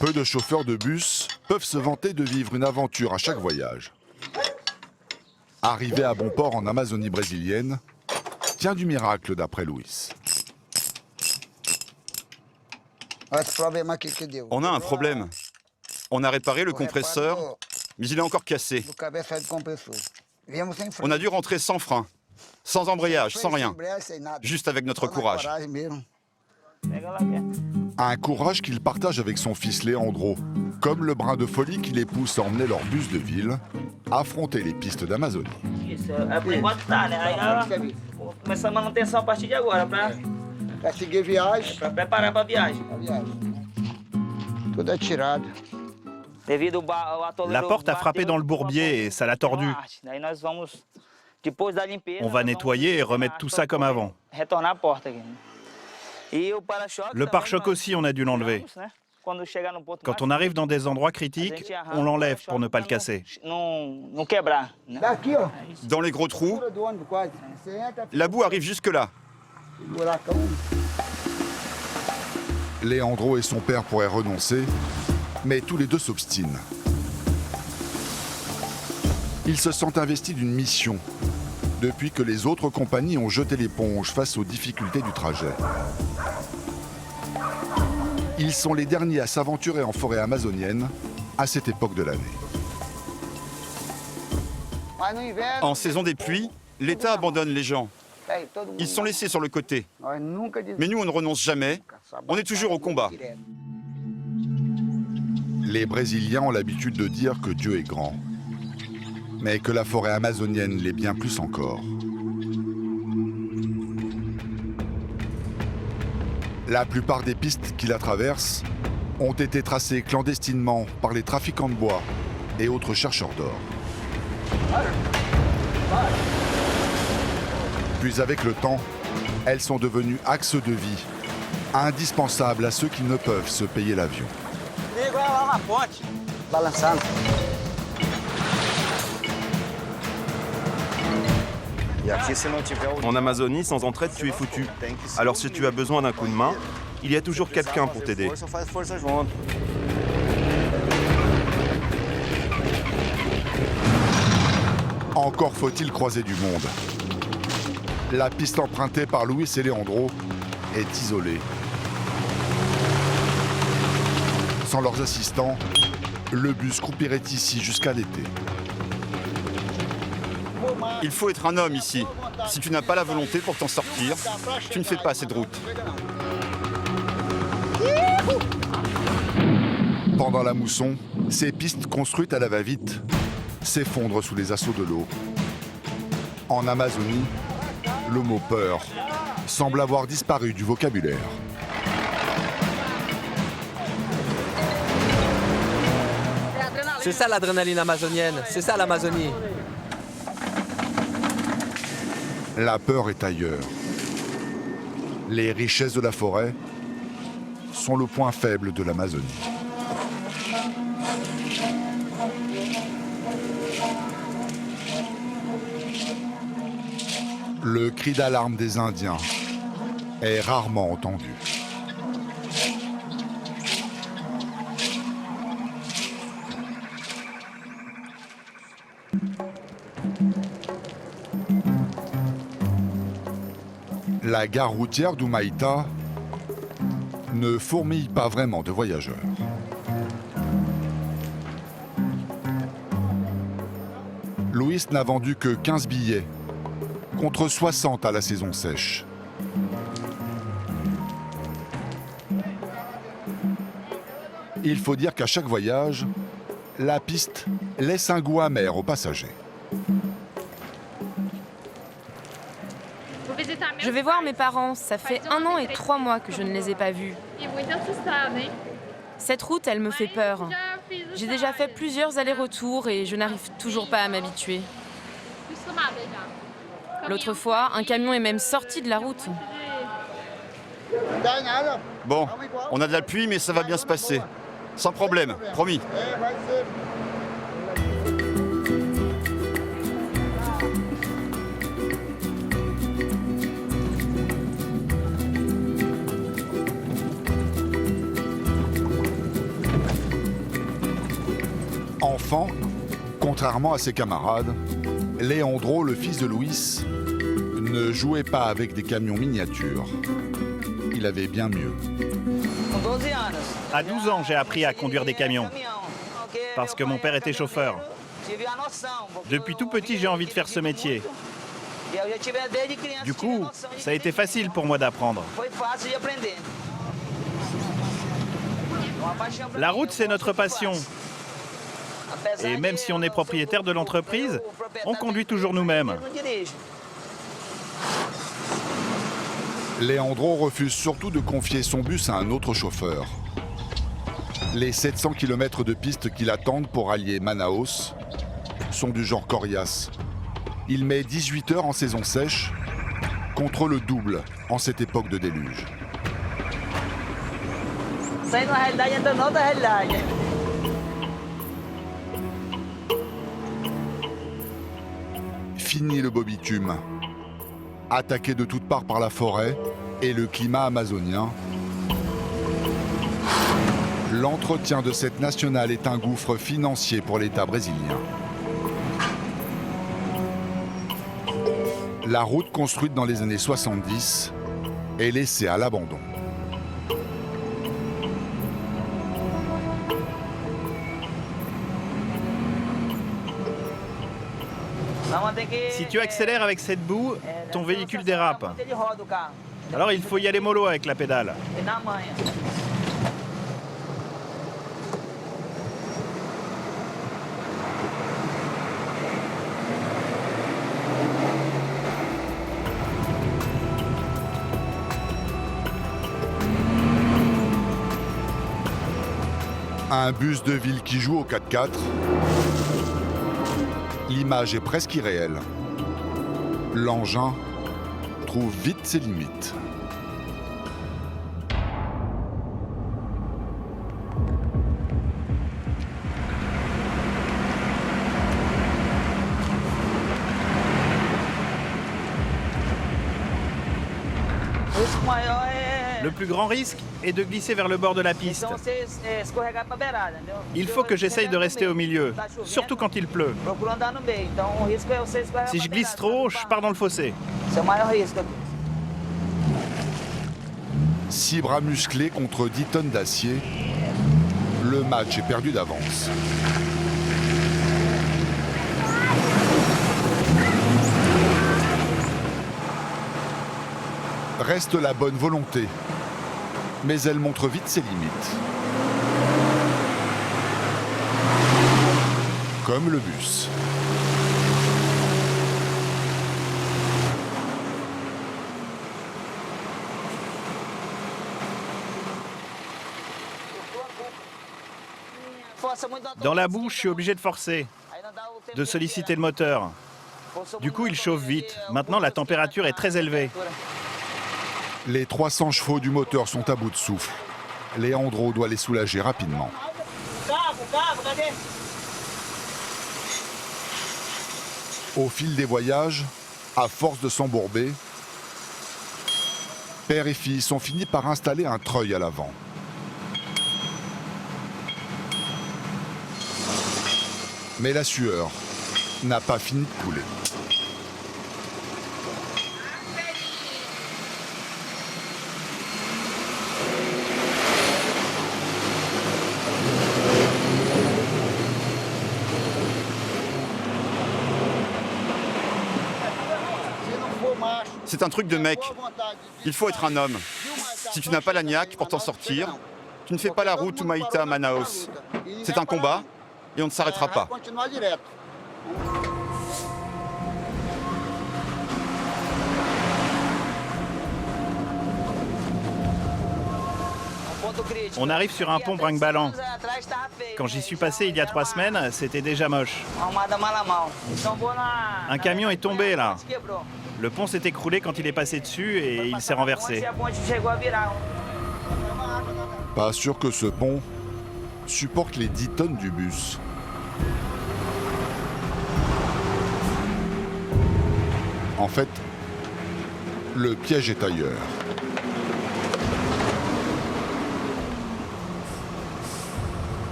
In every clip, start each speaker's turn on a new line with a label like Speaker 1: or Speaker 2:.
Speaker 1: Peu de chauffeurs de bus peuvent se vanter de vivre une aventure à chaque voyage. Arrivé à bon port en Amazonie brésilienne, tient du miracle d'après Luis.
Speaker 2: On a un problème. On a réparé le compresseur, mais il est encore cassé. On a dû rentrer sans frein, sans embrayage, sans rien, juste avec notre courage.
Speaker 1: Un courage qu'il partage avec son fils Leandro, comme le brin de folie qui les pousse à emmener leur bus de ville affronter les pistes d'Amazonie.
Speaker 3: Isso, é por enquanto tá, né? Aí ela começa a manutenção a partir de agora, pra
Speaker 4: seguir viagem.
Speaker 3: pra preparar pra viagem.
Speaker 4: A viagem. Tudo é tirado.
Speaker 3: Devido ao atoleiro
Speaker 5: La porte a frappé dans le bourbier et ça l'a tordu.
Speaker 3: Daí nós vamos, depois da limpeza,
Speaker 5: On va
Speaker 3: nós vamos
Speaker 5: nettoyer et remettre tout ça comme avant.
Speaker 3: retornar a porta aqui. E o para-choque
Speaker 5: Le
Speaker 3: também
Speaker 5: pare-choc
Speaker 3: nós
Speaker 5: aussi, on a dû l'enlever.
Speaker 3: tiramos, né? Quando chegar no ponto
Speaker 5: Quand
Speaker 3: mais
Speaker 5: on arrive dans des endroits
Speaker 3: a
Speaker 5: critiques,
Speaker 3: gente arranca
Speaker 5: on
Speaker 3: o
Speaker 5: l'enlève pour
Speaker 3: para-choque
Speaker 5: ne pas le
Speaker 3: pra
Speaker 5: casser.
Speaker 3: não quebrar, né?
Speaker 4: Daqui, ó.
Speaker 2: Dans les gros trous,
Speaker 4: Altura do ônibus quase. Você entra,
Speaker 2: la boue arrive jusque-là.
Speaker 4: buracão.
Speaker 1: Leandro et son père pourraient renoncer, mais tous les deux s'obstinent. Ils se sentent investis d'une mission, depuis que les autres compagnies ont jeté l'éponge face aux difficultés du trajet. Ils sont les derniers à s'aventurer en forêt amazonienne à cette époque de l'année.
Speaker 4: Mas no inverno,
Speaker 2: En saison des pluies, l'État abandonne les gens.
Speaker 4: velho, todo mundo.
Speaker 2: Ils sont laissés sur le côté.
Speaker 4: Nós nunca
Speaker 2: Mais nous, on ne renonce jamais. On est toujours au combat.
Speaker 1: Les Brésiliens ont l'habitude de dire que Dieu est grand, mais que la forêt amazonienne l'est bien plus encore. La plupart des pistes qui la traversent ont été tracées clandestinement par les trafiquants de bois et autres chercheurs d'or. Puis avec le temps, elles sont devenues axes de vie, indispensables à ceux qui ne peuvent se payer l'avion.
Speaker 3: Liga lá na ponte.
Speaker 4: Balançando.
Speaker 6: En Amazonie, sans entraide, tu es foutu. Alors si tu as besoin d'un coup de main, il y a toujours quelqu'un pour t'aider.
Speaker 1: Encore faut-il croiser du monde. La piste empruntée par Luis et Leandro est isolée. Sans leurs assistants, le bus croupirait ici jusqu'à l'été.
Speaker 2: Il faut être un homme ici. Si tu n'as pas la volonté pour t'en sortir, tu ne fais pas cette route.
Speaker 1: Pendant la mousson, ces pistes construites à la va-vite s'effondrent sous les assauts de l'eau. En Amazonie, le mot peur semble avoir disparu du vocabulaire.
Speaker 7: C'est ça l'adrénaline amazonienne, c'est ça l'Amazonie.
Speaker 1: La peur est ailleurs. Les richesses de la forêt sont le point faible de l'Amazonie. Le cri d'alarme des Indiens est rarement entendu. La gare routière d'Humaitá ne fourmille pas vraiment de voyageurs. Luis n'a vendu que 15 billets, contre 60 à la saison sèche. Il faut dire qu'à chaque voyage, la piste laisse un goût amer aux passagers.
Speaker 8: Je vais voir mes parents. Ça fait 1 an et 3 mois que je ne les ai pas vus. Cette route, elle me fait peur. J'ai déjà fait plusieurs allers-retours et je n'arrive toujours pas à m'habituer. L'autre fois, un camion est même sorti de la route.
Speaker 2: Bon, on a de la pluie, mais ça va bien se passer. Sans problème, promis.
Speaker 1: Enfant, contrairement à ses camarades, Leandro, le fils de Luis, ne jouait pas avec des camions miniatures. Il avait bien mieux.
Speaker 5: À 12 ans, j'ai appris à conduire des camions, parce que mon père était chauffeur. Depuis tout petit, j'ai envie de faire ce métier. Du coup, ça a été facile pour moi d'apprendre. La route, c'est notre passion. Et même si on est propriétaire de l'entreprise, on conduit toujours nous-mêmes.
Speaker 1: Leandro refuse surtout de confier son bus à un autre chauffeur. Les 700 km de piste qui l'attendent pour allier Manaus sont du genre coriace. Il met 18 heures en saison sèche contre le double en cette époque de déluge. Fini le beau bitume. Attaqué de toutes parts par la forêt et le climat amazonien, l'entretien de cette nationale est un gouffre financier pour l'État brésilien. La route construite dans les années 70 est laissée à l'abandon.
Speaker 5: Si tu accélères avec cette boue, ton véhicule dérape. Alors il faut y aller mollo avec la pédale.
Speaker 1: Un bus de ville qui joue au 4x4. L'image est presque irréelle. L'engin trouve vite ses limites.
Speaker 5: Le plus grand risque est de glisser vers le bord de la piste. Il faut que j'essaye de rester au milieu, surtout quand il pleut. Si je glisse trop haut, je pars dans le fossé.
Speaker 1: 6 bras musclés contre 10 tonnes d'acier. Le match est perdu d'avance. Reste la bonne volonté, mais elle montre vite ses limites. Comme le bus.
Speaker 5: Dans la boue, je suis obligé de forcer, de solliciter le moteur. Du coup, il chauffe vite. Maintenant, la température est très élevée.
Speaker 1: Les 300 chevaux du moteur sont à bout de souffle. Leandro doit les soulager rapidement. Au fil des voyages, à force de s'embourber, père et fils ont fini par installer un treuil à l'avant. Mais la sueur n'a pas fini de couler.
Speaker 2: C'est un truc de mec. Il faut être un homme. Si tu n'as pas la niaque pour t'en sortir, tu ne fais pas la route Humaitá à Manaus. C'est un combat et on ne s'arrêtera pas.
Speaker 5: On arrive sur un pont brinque-ballant. Quand j'y suis passé il y a 3 semaines, c'était déjà moche. Un camion est tombé là. Le pont s'est écroulé quand il est passé dessus et il s'est renversé.
Speaker 1: Pas sûr que ce pont supporte les 10 tonnes du bus. En fait, le piège est ailleurs.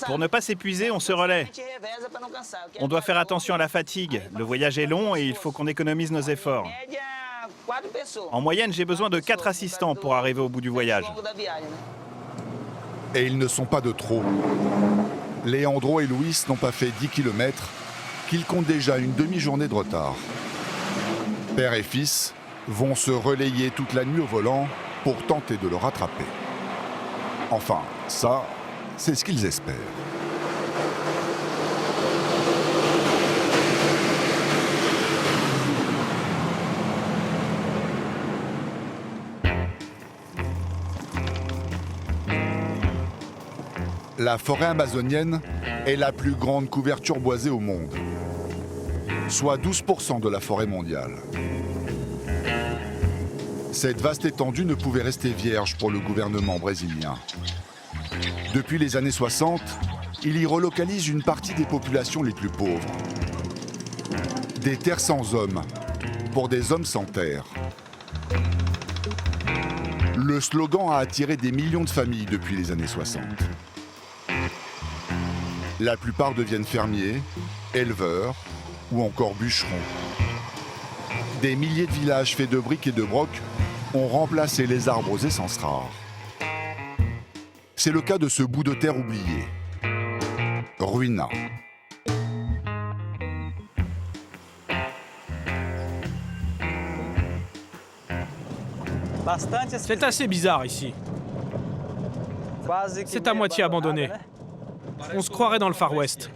Speaker 5: Pour ne pas s'épuiser, on se relaie. On doit faire attention à la fatigue. Le voyage est long et il faut qu'on économise nos efforts. En moyenne, j'ai besoin de 4 assistants pour arriver au bout du voyage.
Speaker 1: Et ils ne sont pas de trop. Leandro et Luis n'ont pas fait 10 km, qu'ils comptent déjà une demi-journée de retard. Père et fils vont se relayer toute la nuit au volant pour tenter de le rattraper. Enfin, ça, c'est ce qu'ils espèrent. La forêt amazonienne est la plus grande couverture boisée au monde, soit 12% de la forêt mondiale. Cette vaste étendue ne pouvait rester vierge pour le gouvernement brésilien. Depuis les années 60, il y relocalise une partie des populations les plus pauvres. Des terres sans hommes, pour des hommes sans terre. Le slogan a attiré des millions de familles depuis les années 60. La plupart deviennent fermiers, éleveurs ou encore bûcherons. Des milliers de villages faits de briques et de broc ont remplacé les arbres aux essences rares. C'est le cas de ce bout de terre oublié, Ruína.
Speaker 9: C'est assez bizarre ici. C'est à moitié abandonné. On se croirait dans le Far West.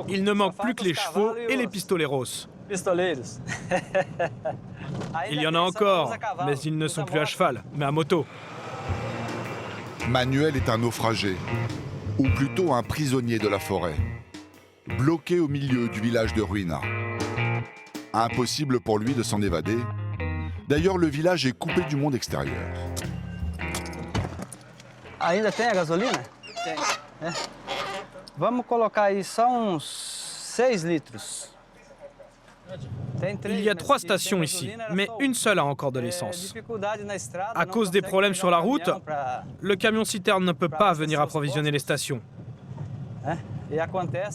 Speaker 9: Il ne manque plus que les chevaux et les pistoleros. Il y en a encore, mais ils ne sont plus à cheval, mais à moto.
Speaker 1: Manuel est un naufragé, ou plutôt un prisonnier de la forêt, bloqué au milieu du village de Ruína. Impossible pour lui de s'en évader. D'ailleurs, le village est coupé du monde extérieur.
Speaker 4: Ainda tem a gasolina? Tem. Vamos colocar aí só uns 6 litros.
Speaker 9: Il y a 3 stations ici, mais une seule a encore de l'essence. À cause des problèmes sur la route, le camion-citerne ne peut pas venir approvisionner les stations.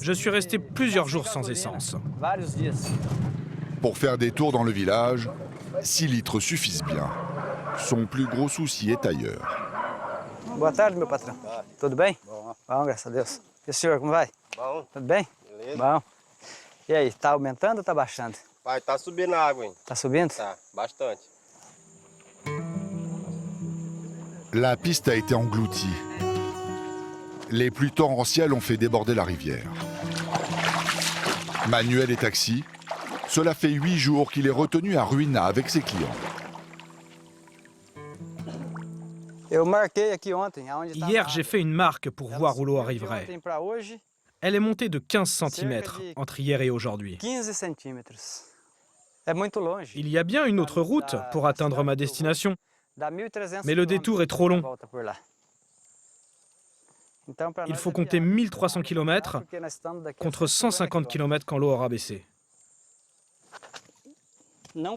Speaker 9: Je suis resté plusieurs jours sans essence.
Speaker 1: Pour faire des tours dans le village, 6 litres suffisent bien. Son plus gros souci est ailleurs.
Speaker 4: Boa tarde, meu patrão. Tudo bem? Bom, graças a Deus. E o senhor, como vai?
Speaker 10: Bom.
Speaker 4: Tudo bem?
Speaker 10: Beleza.
Speaker 4: Bom. E aí, tá aumentando ou tá baixando?
Speaker 10: Pai, tá subindo a água, hein?
Speaker 4: Tá subindo?
Speaker 10: Tá, bastante.
Speaker 1: La piste a été engloutie. Les pluies torrentielles ont fait déborder la rivière. Manuel est taxi. Cela fait 8 jours qu'il est retenu à Ruína avec ses clients.
Speaker 9: Hier, j'ai fait une marque pour voir où l'eau arriverait. Elle est montée de 15 cm entre hier et aujourd'hui. Il y a bien une autre route pour atteindre ma destination, mais le détour est trop long. Il faut compter 1300 km contre 150 km quand l'eau aura baissé.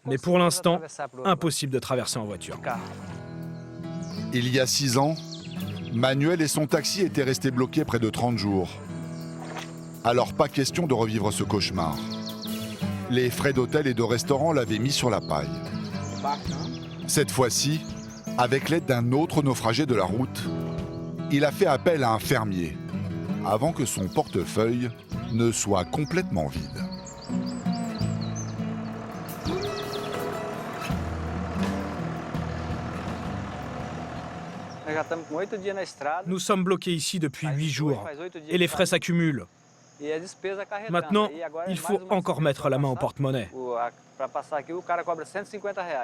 Speaker 9: Mais pour l'instant, impossible de traverser en voiture.
Speaker 1: Il y a 6 ans, Manuel et son taxi étaient restés bloqués près de 30 jours. Alors pas question de revivre ce cauchemar. Les frais d'hôtel et de restaurant l'avaient mis sur la paille. Cette fois-ci, avec l'aide d'un autre naufragé de la route, il a fait appel à un fermier, avant que son portefeuille ne soit complètement vide.
Speaker 9: Nous sommes bloqués ici depuis 8 jours et les frais s'accumulent. Maintenant, il faut encore mettre la main au porte-monnaie.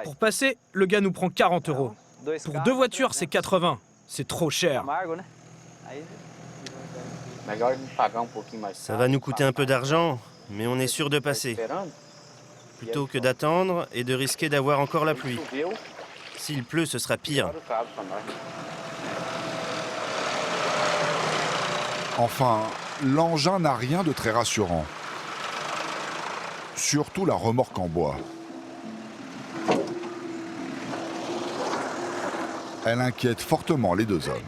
Speaker 9: Pour passer, le gars nous prend 40 €. Pour 2 voitures, c'est 80. C'est trop cher.
Speaker 11: Ça va nous coûter un peu d'argent, mais on est sûr de passer. Plutôt que d'attendre et de risquer d'avoir encore la pluie. S'il pleut, ce sera pire.
Speaker 1: Enfin, l'engin n'a rien de très rassurant. Surtout la remorque en bois. Elle inquiète fortement les 2 hommes.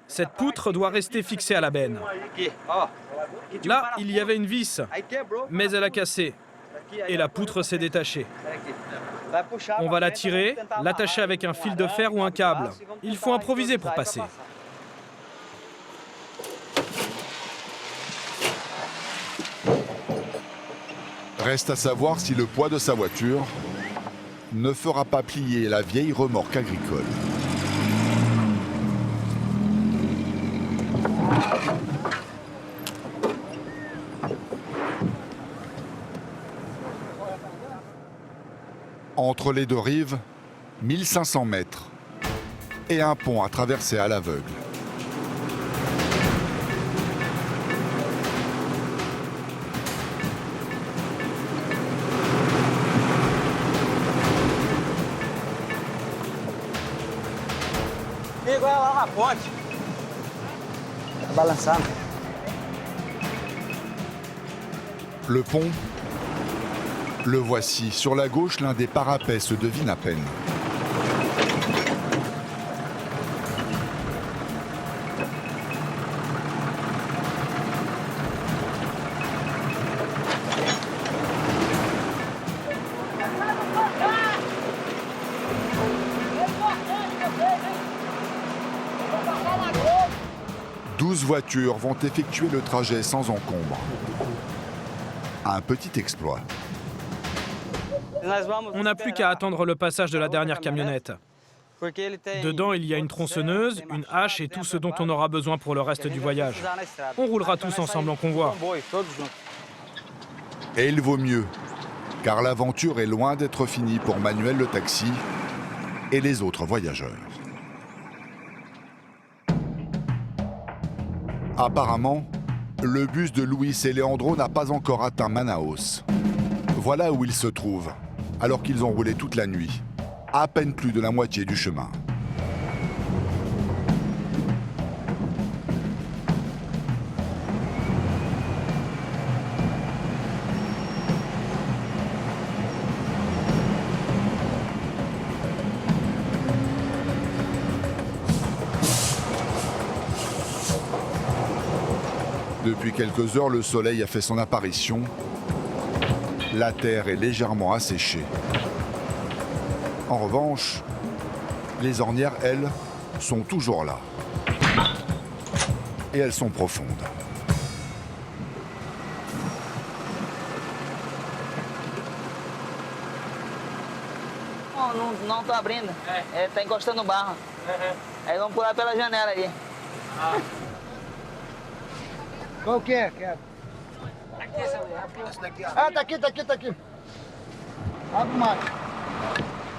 Speaker 9: Cette poutre doit rester fixée à la benne. Là, il y avait une vis, mais elle a cassé et la poutre s'est détachée. On va la tirer, l'attacher avec un fil de fer ou un câble. Il faut improviser pour passer.
Speaker 1: Reste à savoir si le poids de sa voiture ne fera pas plier la vieille remorque agricole. Entre les deux rives, 1500 mètres et un pont à traverser à l'aveugle. Le pont, le voici. Sur la gauche, l'un des parapets se devine à peine. Voitures vont effectuer le trajet sans encombre. Un petit exploit.
Speaker 9: On n'a plus qu'à attendre le passage de la dernière camionnette. Dedans, il y a une tronçonneuse, une hache et tout ce dont on aura besoin pour le reste du voyage. On roulera tous ensemble en convoi.
Speaker 1: Et il vaut mieux, car l'aventure est loin d'être finie pour Manuel le taxi et les autres voyageurs. Apparemment, le bus de Luis et Leandro n'a pas encore atteint Manaus. Voilà où ils se trouvent, alors qu'ils ont roulé toute la nuit, à peine plus de la moitié du chemin. Depuis quelques heures, le soleil a fait son apparition. La terre est légèrement asséchée. En revanche, les ornières, elles, sont toujours là. Et elles sont profondes.
Speaker 3: Não tô abrindo. Tá encostando no barro. Aí vamos pular pela janela ali.
Speaker 12: Qual que é? Aqui, esse daqui, ó. Ah, tá aqui. Abre mais.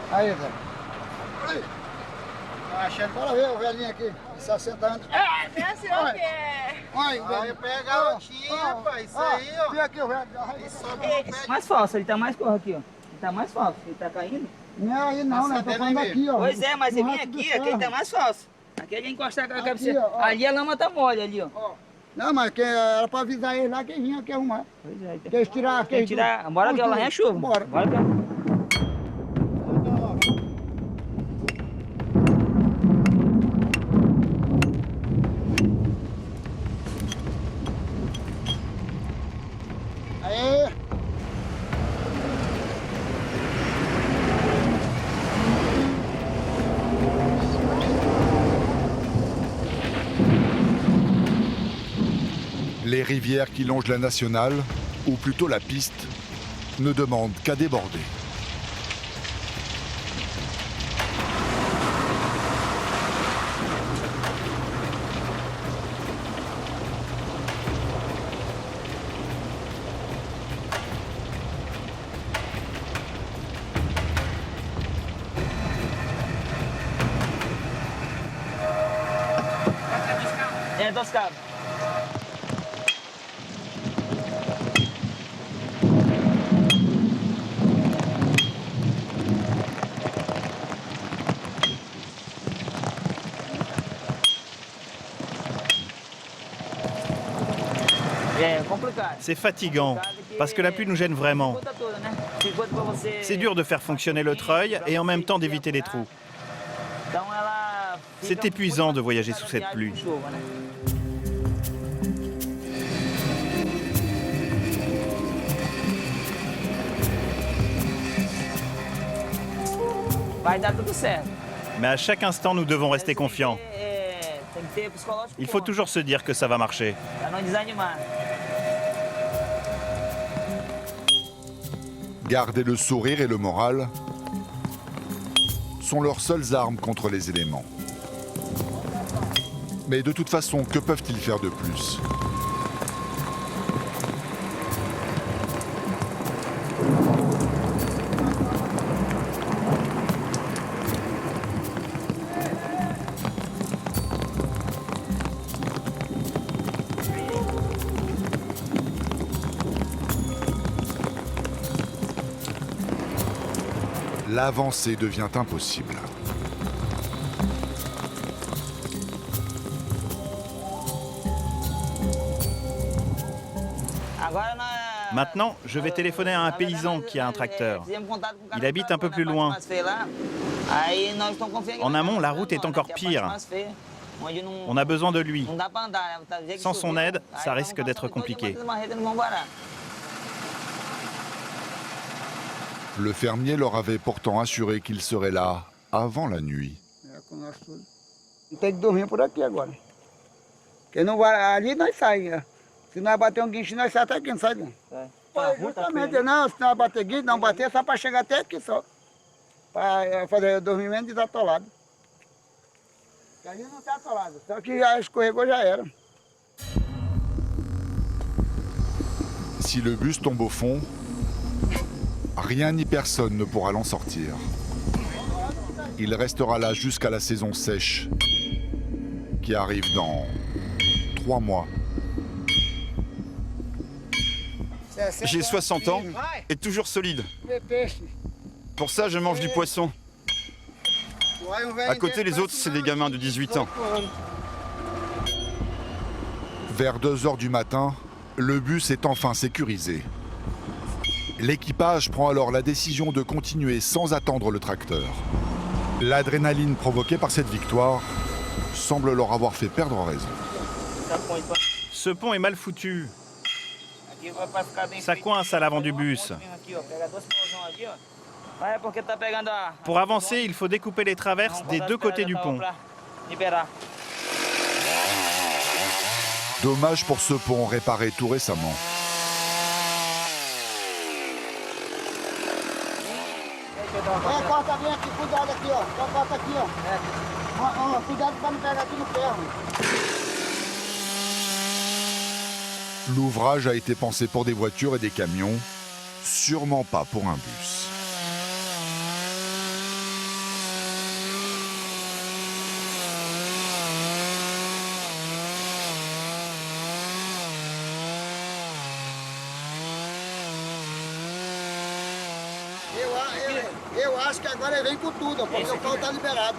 Speaker 12: Aí, velho. Aí. Tá achando? Bora ver o velhinho aqui, de 60 anos.
Speaker 8: É assim o que é.
Speaker 12: Aí pega a rotinha, pai. Isso aí, ó. Vem aqui, o velho.
Speaker 3: Mais falso, ele tá mais corro aqui, ó. Ele tá mais falso, ele tá caindo.
Speaker 12: Não, aí não, né? Tô falando aqui, ó.
Speaker 3: Pois é, mas ele vem aqui, aqui ele tá mais falso. Aqui ele encostar com a cabeça. Ali a lama tá mole, ali, ó.
Speaker 12: Não, mas era pra avisar ele lá que ele vinha aqui arrumar.
Speaker 3: Pois é.
Speaker 12: Quer tirar aqui?
Speaker 3: Bora que ela é chuva.
Speaker 12: Bora. Aí.
Speaker 1: Les rivières qui longent la nationale, ou plutôt la piste, ne demandent qu'à déborder.
Speaker 3: É, dos cabos.
Speaker 5: C'est fatigant, parce que la pluie nous gêne vraiment. C'est dur de faire fonctionner le treuil et en même temps d'éviter les trous. C'est épuisant de voyager sous cette pluie. Mais à chaque instant, nous devons rester confiants. Il faut toujours se dire que ça va marcher.
Speaker 1: Garder le sourire et le moral sont leurs seules armes contre les éléments. Mais de toute façon, que peuvent-ils faire de plus ? L'avancée devient impossible.
Speaker 5: Maintenant, je vais téléphoner à un paysan qui a un tracteur. Il habite un peu plus loin. En amont, la route est encore pire. On a besoin de lui. Sans son aide, ça risque d'être compliqué.
Speaker 1: Le fermier leur avait pourtant assuré qu'il serait là avant la nuit.
Speaker 12: Tem que dormir por aqui agora. Porque não vai, ali nós saímos. Se nós bater um guincho, nós saímos até aqui, não sai não. Justamente, não, se nós bater guincho, não bater, só para chegar até aqui só. Para fazer o dormimento desatolado. Porque ali não está atolado, só que já escorregou, já era.
Speaker 1: Si le bus tombe au fond, rien ni personne ne pourra l'en sortir. Il restera là jusqu'à la saison sèche, qui arrive dans 3 mois.
Speaker 2: J'ai 60 ans et toujours solide. Pour ça, je mange du poisson. À côté, les autres, c'est des gamins de 18 ans.
Speaker 1: Vers 2 heures du matin, le bus est enfin sécurisé. L'équipage prend alors la décision de continuer sans attendre le tracteur. L'adrénaline provoquée par cette victoire semble leur avoir fait perdre raison.
Speaker 5: Ce pont est mal foutu. Ça coince à l'avant du bus. Pour avancer, il faut découper les traverses des 2 côtés du pont.
Speaker 1: Dommage pour ce pont réparé tout récemment.
Speaker 12: Corta bem aqui, cuidado aqui, ó. Só corta aqui, ó. Cuidado para não pegar aqui no ferro.
Speaker 1: L'ouvrage a été pensé pour des voitures et des camions, sûrement pas pour un bus.
Speaker 12: Eu acho que agora ele vem com tudo, porque o pau tá liberado.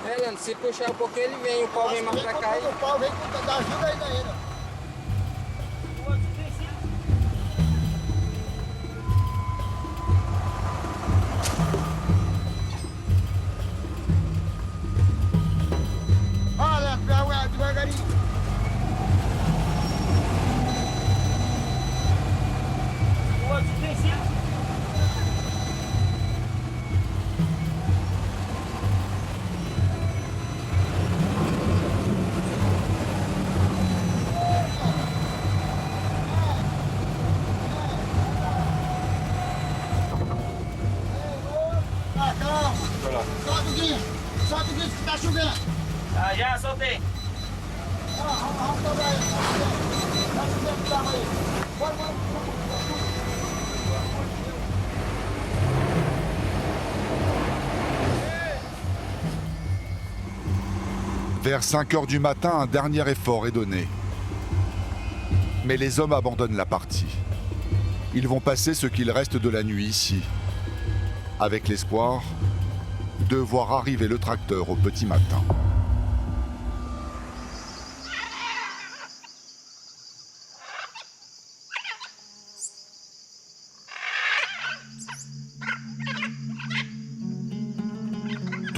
Speaker 3: Leandro, se puxar um pouquinho ele vem, o pau vem mais pra cá.
Speaker 12: O pau vem com tudo, ajuda aí ainda. Olha, devagarinho. O outro tem cima. Solta o guincho que tá chovendo.
Speaker 3: Ah, já soltei.
Speaker 12: Vamos dobrar aí. Tá chovendo o carro aí. Bora.
Speaker 1: Vers 5 heures du matin, un dernier effort est donné. Mais les hommes abandonnent la partie. Ils vont passer ce qu'il reste de la nuit ici, avec l'espoir de voir arriver le tracteur au petit matin.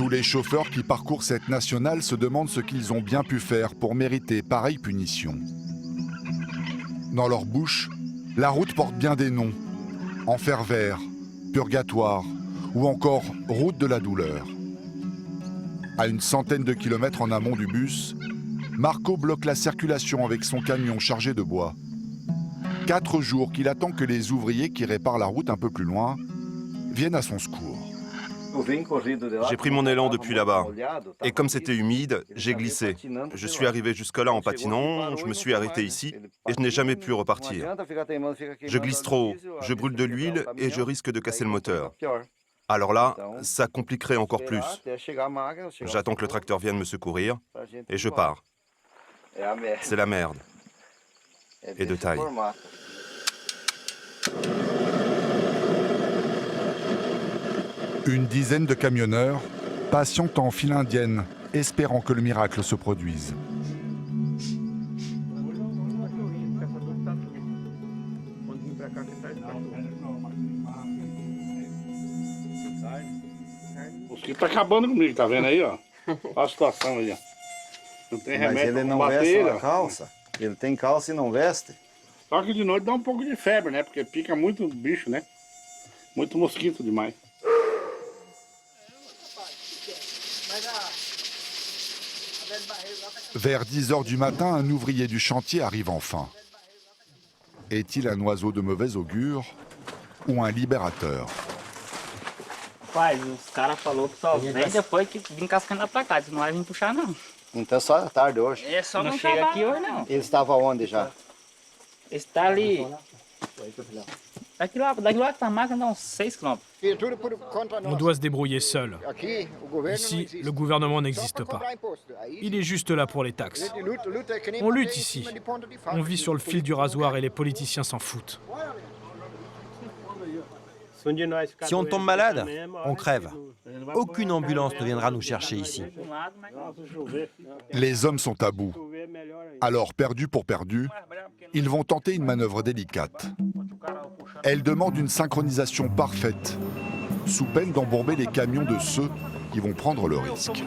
Speaker 1: Tous les chauffeurs qui parcourent cette nationale se demandent ce qu'ils ont bien pu faire pour mériter pareille punition. Dans leur bouche, la route porte bien des noms. Enfer vert, purgatoire ou encore route de la douleur. À une centaine de kilomètres en amont du bus, Marco bloque la circulation avec son camion chargé de bois. 4 jours qu'il attend que les ouvriers qui réparent la route un peu plus loin viennent à son secours.
Speaker 6: J'ai pris mon élan depuis là-bas. Et comme c'était humide, j'ai glissé. Je suis arrivé jusque-là en patinant, je me suis arrêté ici et je n'ai jamais pu repartir. Je glisse trop, je brûle de l'huile et je risque de casser le moteur. Alors là, ça compliquerait encore plus. J'attends que le tracteur vienne me secourir et je pars. C'est la merde. Et de taille.
Speaker 1: Une dizaine de camionneurs patientent en file indienne, espérant que le miracle se produise.
Speaker 13: Mosquito tá acabando comigo, tá vendo aí, ó? Olha a situação aí, ó. Não tem remédio pra combater ele, ó.
Speaker 14: Calça. Ele tem calça e não veste.
Speaker 13: Só que de noite dá um pouco de febre, né? Porque pica muito bicho, né? Muito mosquito demais.
Speaker 1: Vers 10 h du matin, un ouvrier du chantier arrive enfin. Est-il un oiseau de mauvais augure ou un libérateur?
Speaker 3: Pai, os caras falaram que só vem depois que vim cascando pra cá, não vai vir puxar não.
Speaker 14: Então só à tarde hoje.
Speaker 3: É só não chega aqui hoje não.
Speaker 14: Ele estava onde já?
Speaker 3: Está ali. Daqui lá que a máquina dá uns 6 km.
Speaker 9: On doit se débrouiller seul. Ici, le gouvernement n'existe pas. Il est juste là pour les taxes. On lutte ici. On vit sur le fil du rasoir et les politiciens s'en foutent.
Speaker 7: Si on tombe malade, on crève. Aucune ambulance ne viendra nous chercher ici.
Speaker 1: Les hommes sont à bout. Alors, perdu pour perdu, ils vont tenter une manœuvre délicate. Elle demande une synchronisation parfaite, sous peine d'embomber les camions de ceux qui vont prendre le risque.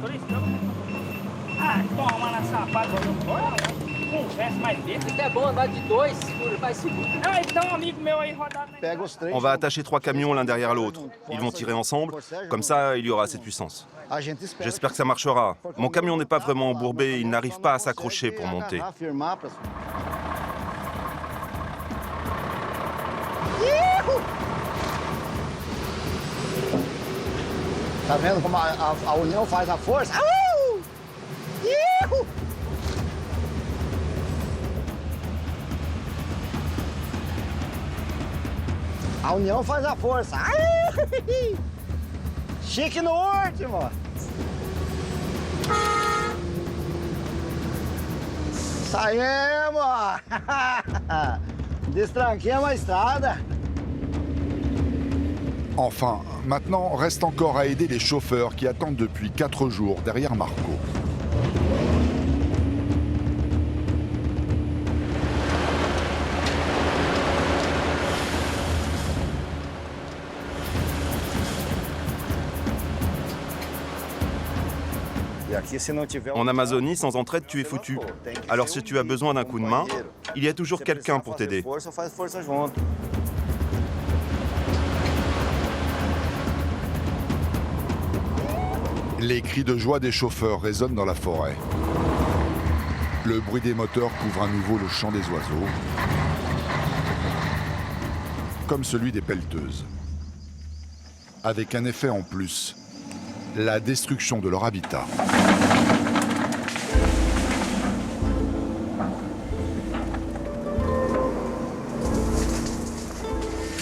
Speaker 6: On va attacher 3 camions l'un derrière l'autre. Ils vont tirer ensemble, comme ça il y aura assez de puissance. J'espère que ça marchera. Mon camion n'est pas vraiment embourbé, il n'arrive pas à s'accrocher pour monter.
Speaker 14: Tá vendo como a união faz a força? A união faz a força. Chique no último. Saímos! Destranquemos a estrada.
Speaker 1: Enfin, maintenant, reste encore à aider les chauffeurs qui attendent depuis 4 jours derrière Marco.
Speaker 6: En Amazonie, sans entraide, tu es foutu. Alors si tu as besoin d'un coup de main, il y a toujours quelqu'un pour t'aider.
Speaker 1: Les cris de joie des chauffeurs résonnent dans la forêt. Le bruit des moteurs couvre à nouveau le chant des oiseaux, comme celui des pelleteuses. Avec un effet en plus, la destruction de leur habitat.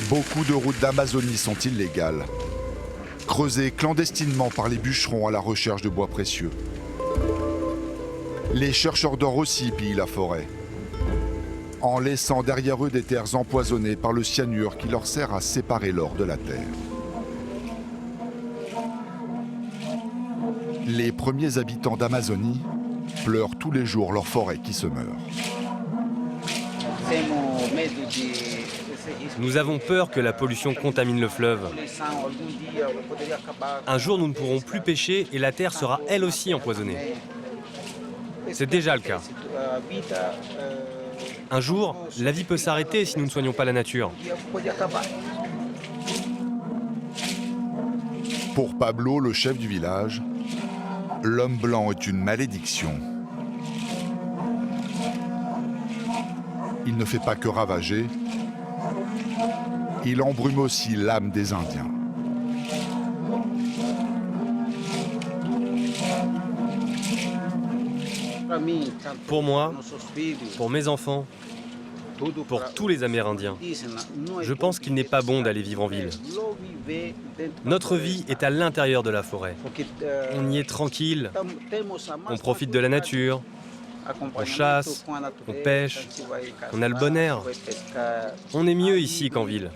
Speaker 1: Beaucoup de routes d'Amazonie sont illégales, creusées clandestinement par les bûcherons à la recherche de bois précieux. Les chercheurs d'or aussi pillent la forêt, en laissant derrière eux des terres empoisonnées par le cyanure qui leur sert à séparer l'or de la terre. Les premiers habitants d'Amazonie pleurent tous les jours leur forêt qui se meurt.
Speaker 15: Nous avons peur que la pollution contamine le fleuve. Un jour, nous ne pourrons plus pêcher et la terre sera elle aussi empoisonnée. C'est déjà le cas. Un jour, la vie peut s'arrêter si nous ne soignons pas la nature.
Speaker 1: Pour Pablo, le chef du village, l'homme blanc est une malédiction. Il ne fait pas que ravager, il embrume aussi l'âme des Indiens.
Speaker 15: Pour moi, pour mes enfants, pour tous les Amérindiens, je pense qu'il n'est pas bon d'aller vivre en ville. Notre vie est à l'intérieur de la forêt. On y est tranquille, on profite de la nature, on chasse, on pêche, on a le bon air. On est mieux ici qu'en ville.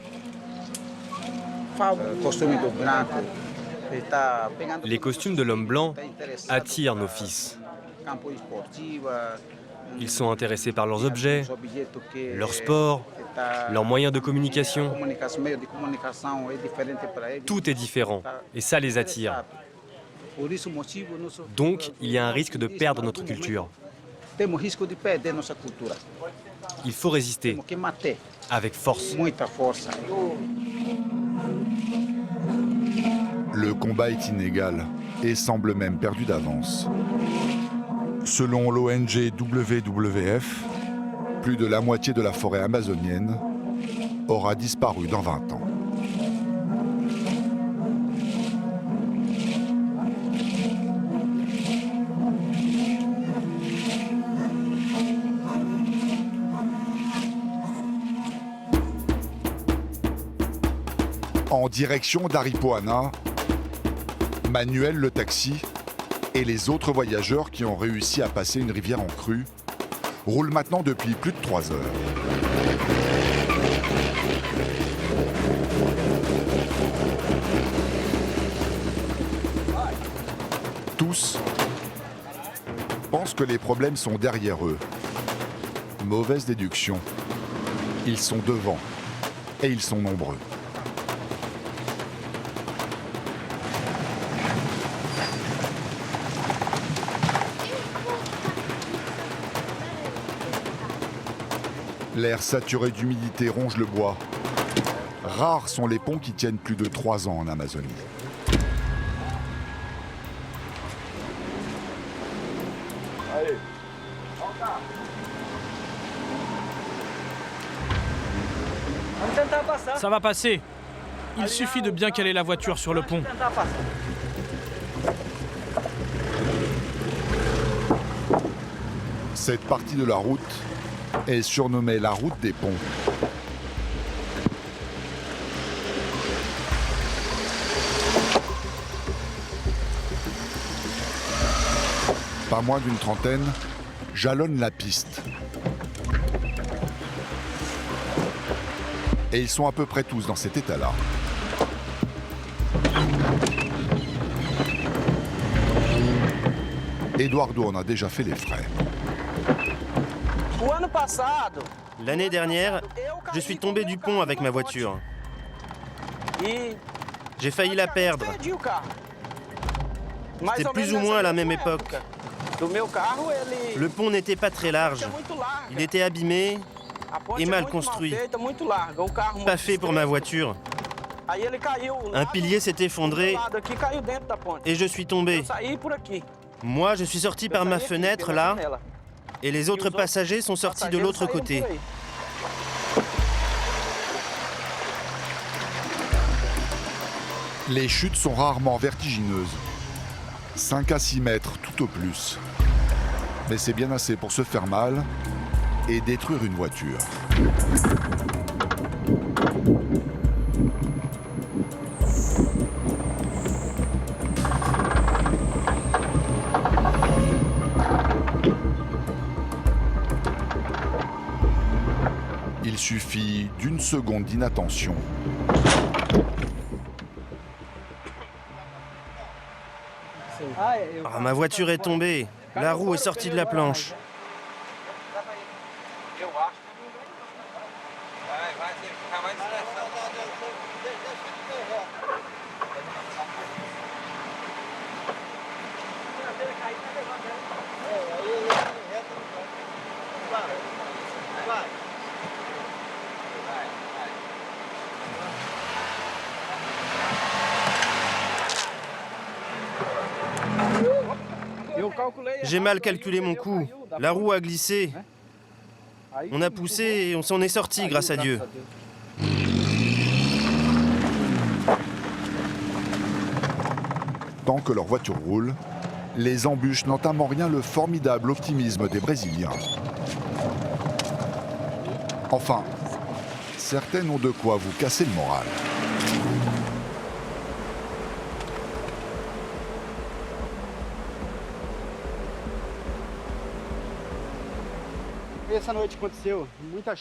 Speaker 15: Les costumes de l'homme blanc attirent nos fils. Ils sont intéressés par leurs objets, leur sport, leurs moyens de communication. Tout est différent et ça les attire. Donc, il y a un risque de perdre notre culture. Il faut résister avec force.
Speaker 1: Le combat est inégal et semble même perdu d'avance. Selon l'ONG WWF, plus de la moitié de la forêt amazonienne aura disparu dans 20 ans. En direction d'Aripuana, Manuel le taxi et les autres voyageurs qui ont réussi à passer une rivière en crue roulent maintenant depuis plus de 3 heures. Tous pensent que les problèmes sont derrière eux. Mauvaise déduction. Ils sont devant et ils sont nombreux. L'air saturé d'humidité ronge le bois. Rares sont les ponts qui tiennent plus de 3 ans en Amazonie.
Speaker 9: Ça va passer. Il suffit de bien caler la voiture sur le pont.
Speaker 1: Cette partie de la route est surnommée la route des ponts. Pas moins d'une trentaine jalonnent la piste. Et ils sont à peu près tous dans cet état-là. Eduardo en a déjà fait les frais.
Speaker 11: L'année dernière, je suis tombé du pont avec ma voiture. J'ai failli la perdre. C'était plus ou moins à la même époque. Le pont n'était pas très large. Il était abîmé et mal construit. Pas fait pour ma voiture. Un pilier s'est effondré et je suis tombé. Moi, je suis sorti par ma fenêtre, là, et les autres passagers sont sortis de l'autre côté.
Speaker 1: Les chutes sont rarement vertigineuses. 5 à 6 mètres tout au plus. Mais c'est bien assez pour se faire mal et détruire une voiture. Il suffit d'une seconde d'inattention.
Speaker 11: Ah, ma voiture est tombée. La roue est sortie de la planche. J'ai mal calculé mon coup. La roue a glissé. On a poussé et on s'en est sorti, grâce à Dieu.
Speaker 1: Tant que leur voiture roule, les embûches n'entament en rien le formidable optimisme des Brésiliens. Enfin, certaines ont de quoi vous casser le moral.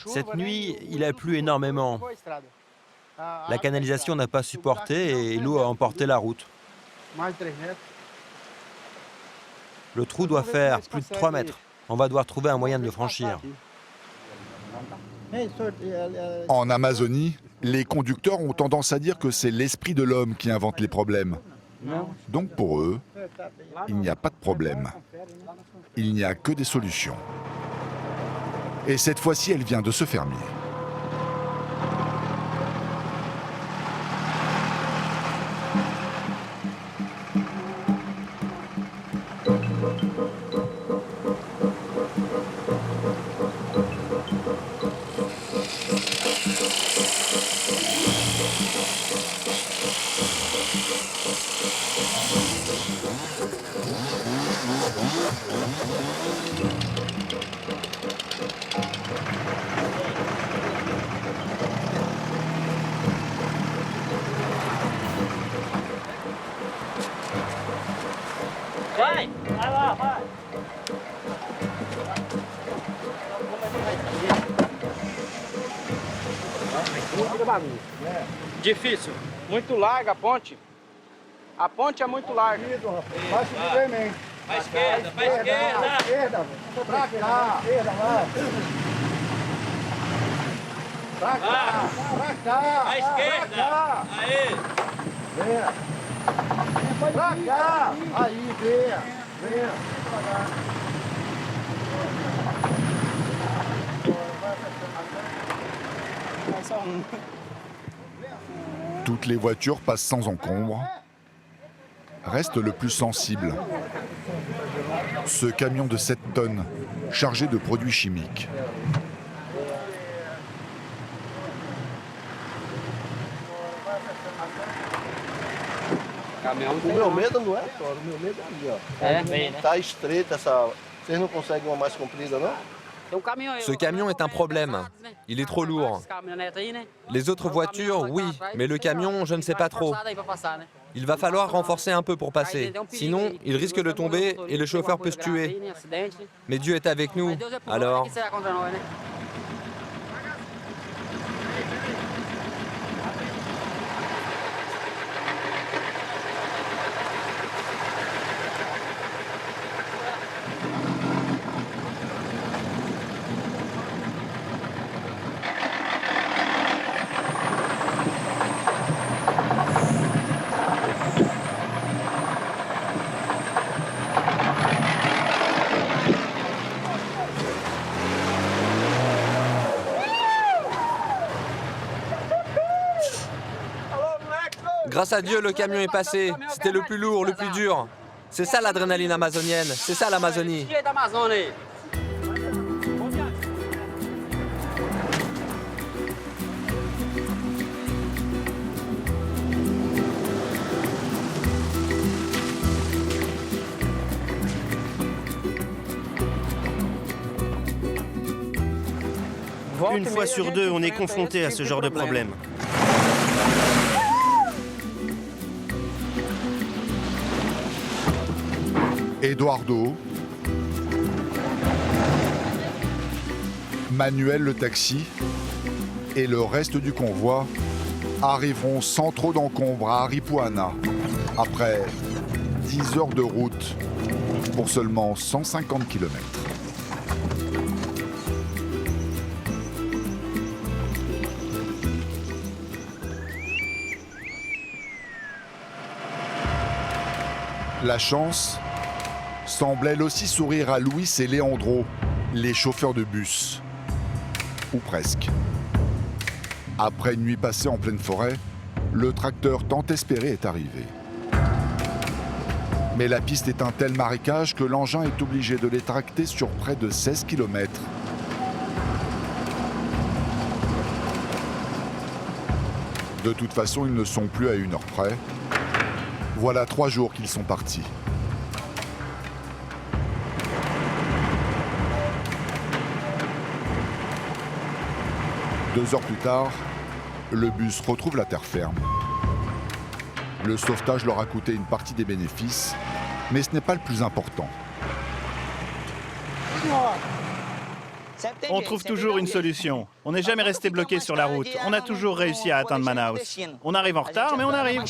Speaker 7: Cette nuit, il a plu énormément. La canalisation n'a pas supporté et l'eau a emporté la route. Le trou doit faire plus de 3 mètres. On va devoir trouver un moyen de le franchir.
Speaker 1: En Amazonie, les conducteurs ont tendance à dire que c'est l'esprit de l'homme qui invente les problèmes. Donc pour eux, il n'y a pas de problème. Il n'y a que des solutions. Et cette fois-ci, elle vient de ce fermier.
Speaker 4: Difícil. Muito larga a ponte. A ponte é muito larga.
Speaker 12: Vai subir bem, man.
Speaker 4: Pra esquerda, pra esquerda.
Speaker 12: Pra esquerda. Pra cá. Esquerda, lá. Pra cá. Pra cá.
Speaker 4: À esquerda. Aí.
Speaker 12: Venha. Pra cá. Aí, venha. Venha.
Speaker 1: Toutes les voitures passent sans encombre. Reste le plus sensible. Ce camion de 7 tonnes, chargé de produits chimiques.
Speaker 16: O meu medo não é, Thor, o meu medo é ali, ó. Tá estreita essa... Vocês não conseguem uma mais comprida, não?
Speaker 17: Ce camion est un problème. Il est trop lourd. Les autres voitures, oui, mais le camion, je ne sais pas trop. Il va falloir renforcer un peu pour passer. Sinon, il risque de tomber et le chauffeur peut se tuer. Mais Dieu est avec nous, alors... Grâce à Dieu, le camion est passé. C'était le plus lourd, le plus dur. C'est ça l'adrénaline amazonienne. C'est ça l'Amazonie.
Speaker 11: Une fois sur deux, on est confronté à ce genre de problème.
Speaker 1: Eduardo, Manuel le taxi et le reste du convoi arriveront sans trop d'encombre à Aripuana après 10 heures de route pour seulement 150 km. La chance semble elle aussi sourire à Luis et Leandro, les chauffeurs de bus. Ou presque. Après une nuit passée en pleine forêt, le tracteur tant espéré est arrivé. Mais la piste est un tel marécage que l'engin est obligé de les tracter sur près de 16 km. De toute façon, ils ne sont plus à 1 heure près. Voilà 3 jours qu'ils sont partis. Deux heures plus tard, le bus retrouve la terre ferme. Le sauvetage leur a coûté une partie des bénéfices, mais ce n'est pas le plus important.
Speaker 5: On trouve toujours une solution. On n'est jamais resté bloqué sur la route. On a toujours réussi à atteindre Manaus. On arrive en retard, mais on arrive.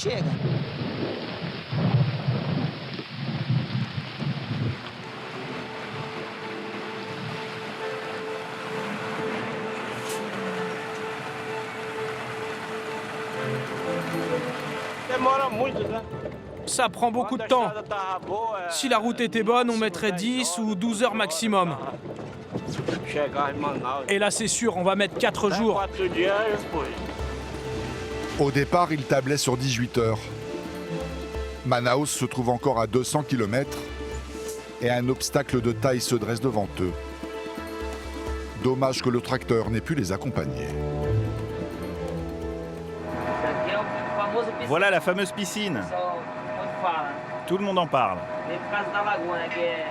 Speaker 9: Ça prend beaucoup de temps. Si la route était bonne, on mettrait 10 ou 12 heures maximum. Et là, c'est sûr, on va mettre 4 jours.
Speaker 1: Au départ, ils tablaient sur 18 heures. Manaus se trouve encore à 200 km et un obstacle de taille se dresse devant eux. Dommage que le tracteur n'ait pu les accompagner.
Speaker 5: Voilà la fameuse piscine. Tout le monde en parle.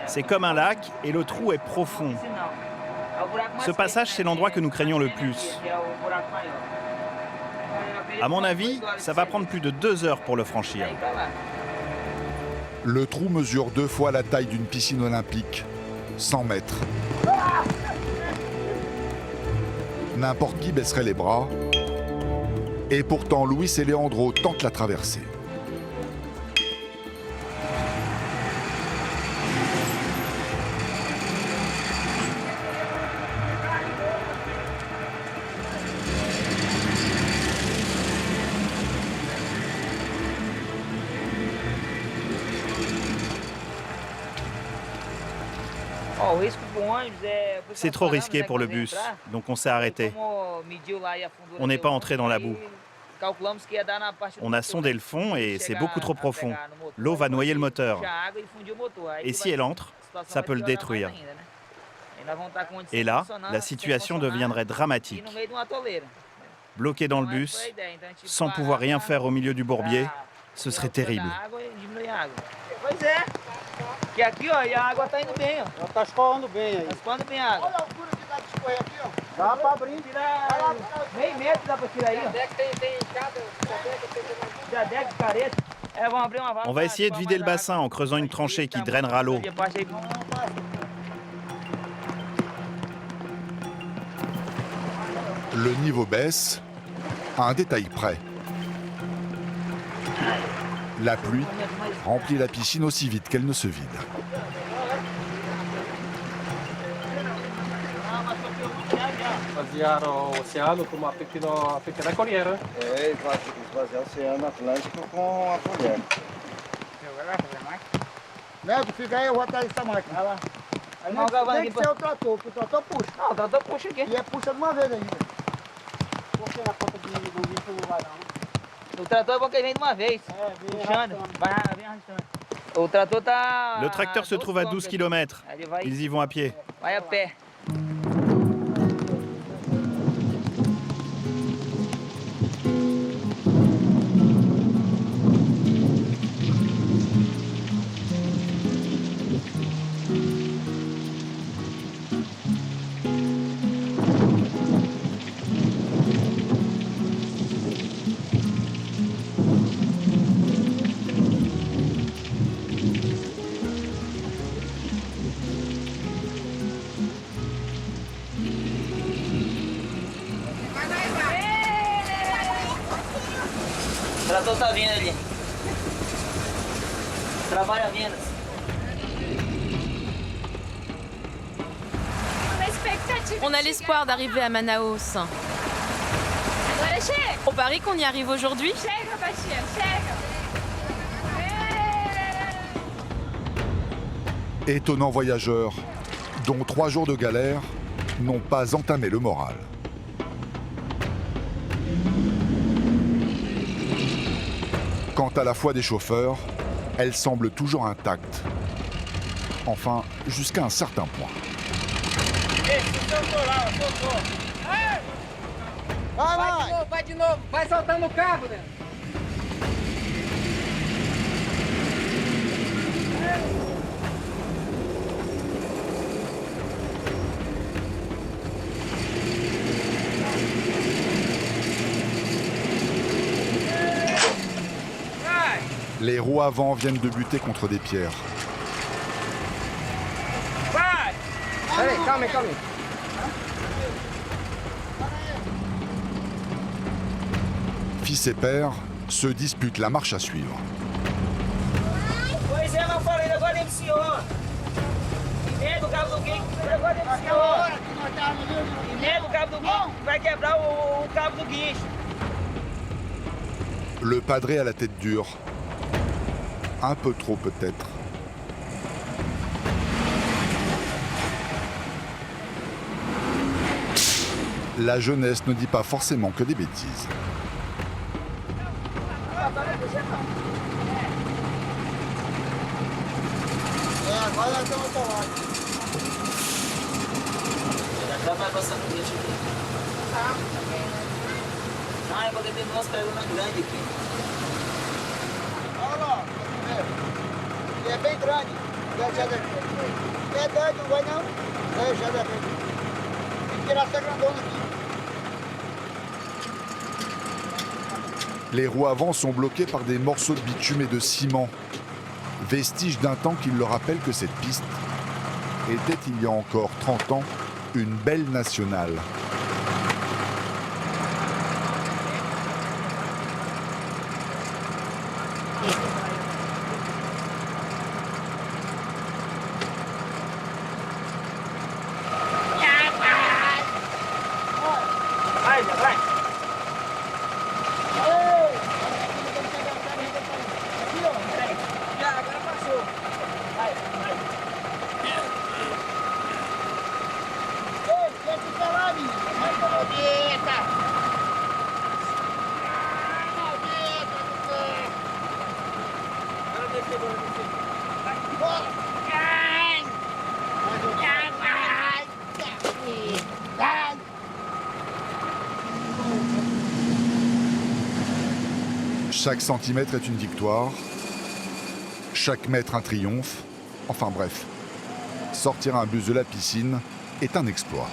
Speaker 5: C'est comme un lac et le trou est profond. Ce passage, c'est l'endroit que nous craignons le plus. À mon avis, ça va prendre plus de 2 heures pour le franchir.
Speaker 1: Le trou mesure 2 fois la taille d'une piscine olympique, 100 mètres. N'importe qui baisserait les bras. Et pourtant, Luis et Leandro tentent la traversée.
Speaker 5: C'est trop risqué pour le bus, donc on s'est arrêté. On n'est pas entré dans la boue. On a sondé le fond et c'est beaucoup trop profond. L'eau va noyer le moteur. Et si elle entre, ça peut le détruire. Et là, la situation deviendrait dramatique. Bloqué dans le bus, sans pouvoir rien faire au milieu du bourbier, ce serait terrible.
Speaker 3: Que aqui, ó, e a água tá indo bem, ó. Ela tá escoando bem aí. Tá escoando bem a água. Olha a altura que dá de escorrer aqui, ó. Dá pra abrir. Tirar meio metro dá pra tirar aí, ó. Jadeque, careta. É, vamos abrir uma vaga.
Speaker 5: On va essayer de vider le bassin en creusant une tranchée qui drainera l'eau.
Speaker 1: Le niveau baisse à un détail près. La pluie remplit la piscine aussi vite qu'elle ne se vide.
Speaker 18: Esvaziar o oceano com uma pequena colher.
Speaker 16: É, esvaziar o oceano Atlântico com a colher.
Speaker 12: Neto, fica aí, eu vou atrás dessa máquina. Vai lá. Tem que ser o trator, porque o trator puxa.
Speaker 3: Não, o trator puxa aqui.
Speaker 12: E é puxa de uma vez ainda.
Speaker 18: Por que na ponta do bicho não vai não?
Speaker 3: O trator é porque vem de uma vez. Puxando. Vai arrastando. O trator tá...
Speaker 5: Le tracteur se trouve à 12 km. Ils y vont à pied.
Speaker 3: Vai a pé. O trator tá vindo ali. Trabalha vendas.
Speaker 8: On a l'espoir d'arriver à Manaus. On parie qu'on y arrive aujourd'hui.
Speaker 1: Étonnants voyageurs, dont 3 jours de galère, n'ont pas entamé le moral. Quant à la foi des chauffeurs, Elle semble toujours intacte. Enfin, jusqu'à un certain point.
Speaker 3: Vai de novo, vai soltando o cabo, né?
Speaker 1: Les roues avant viennent de buter contre des pierres.
Speaker 3: Allez, calme, calme.
Speaker 1: Fils et père se disputent la marche à suivre.
Speaker 3: Pois é, não falei, agora é do senhor. Emenda o cabo do guincho, agora é do senhor. Emenda o cabo do guincho, vai quebrar o cabo do guincho.
Speaker 1: Le padré a la tête dure. Un peu trop peut-être. La jeunesse ne dit pas forcément que des bêtises.
Speaker 12: Agora nós estamos atolados.
Speaker 3: Já vai passando o guincho aqui. Ah, eu vou ter umas peronas grandes aqui.
Speaker 12: Olha lá, ele é bem grande. É doido, não vai não? É, já deve. Tem que tirar essa grandona aqui.
Speaker 1: Les roues avant sont bloquées par des morceaux de bitume et de ciment, vestige d'un temps qui leur rappelle que cette piste était il y a encore 30 ans une belle nationale. Chaque centimètre est une victoire, chaque mètre un triomphe, enfin bref, sortir un bus de la piscine est un exploit.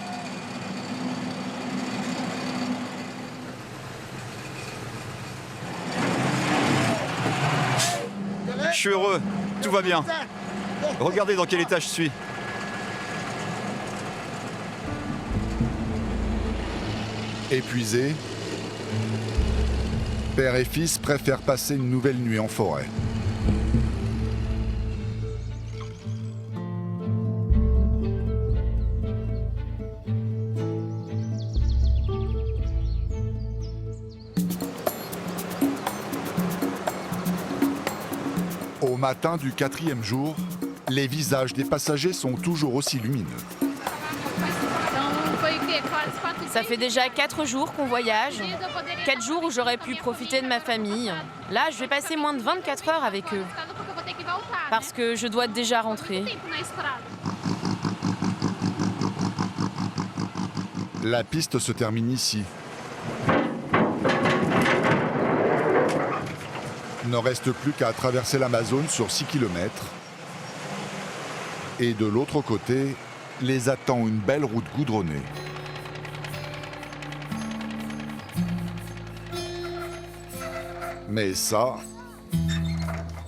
Speaker 2: Je suis heureux, tout va bien. Regardez dans quel état je suis.
Speaker 1: Épuisés, père et fils préfèrent passer une nouvelle nuit en forêt. Au matin du 4e jour, les visages des passagers sont toujours aussi lumineux.
Speaker 8: Ça fait déjà 4 jours qu'on voyage, 4 jours où j'aurais pu profiter de ma famille. Là, je vais passer moins de 24 heures avec eux, parce que je dois déjà rentrer.
Speaker 1: La piste se termine ici. Ne reste plus qu'à traverser l'Amazone sur 6 km. Et de l'autre côté, les attend une belle route goudronnée. Mais ça,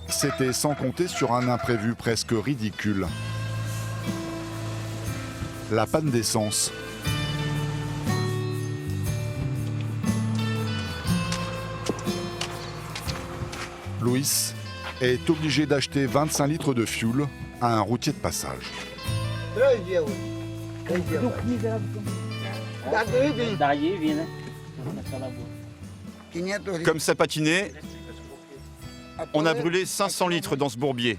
Speaker 1: c'était sans compter sur un imprévu presque ridicule. La panne d'essence. Luis est obligé d'acheter 25 litres de fuel à un routier de passage.
Speaker 2: Comme ça patinait, on a brûlé 500 litres dans ce bourbier.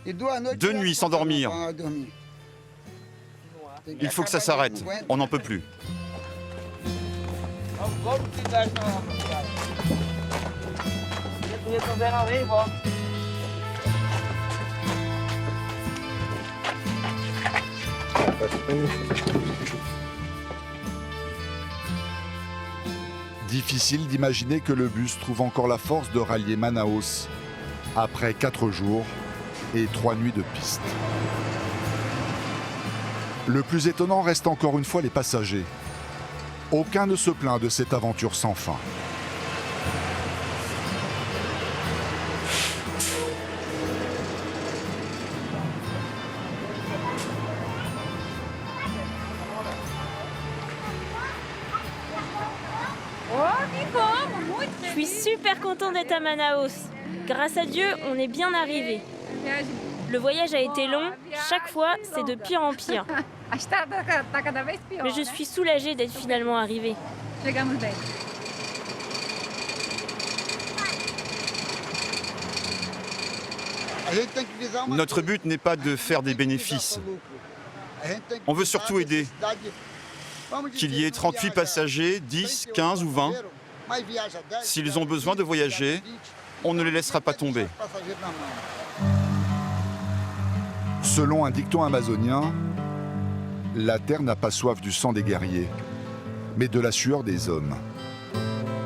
Speaker 2: 2 nuits sans dormir. Il faut que ça s'arrête, on n'en peut plus.
Speaker 1: Difficile d'imaginer que le bus trouve encore la force de rallier Manaus après 4 jours et 3 nuits de piste. Le plus étonnant reste encore une fois les passagers. Aucun ne se plaint de cette aventure sans fin.
Speaker 19: Je suis super content d'être à Manaus. Grâce à Dieu, on est bien arrivé. Le voyage a été long, chaque fois c'est de pire en pire. Mais je suis soulagée d'être finalement arrivée.
Speaker 2: Notre but n'est pas de faire des bénéfices. On veut surtout aider. Qu'il y ait 38 passagers, 10, 15 ou 20. S'ils ont besoin de voyager, on ne les laissera pas tomber.
Speaker 1: Selon un dicton amazonien, la terre n'a pas soif du sang des guerriers, mais de la sueur des hommes.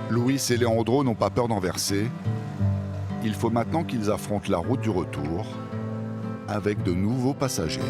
Speaker 1: Luis et Leandro n'ont pas peur d'en verser. Il faut maintenant qu'ils affrontent la route du retour avec de nouveaux passagers.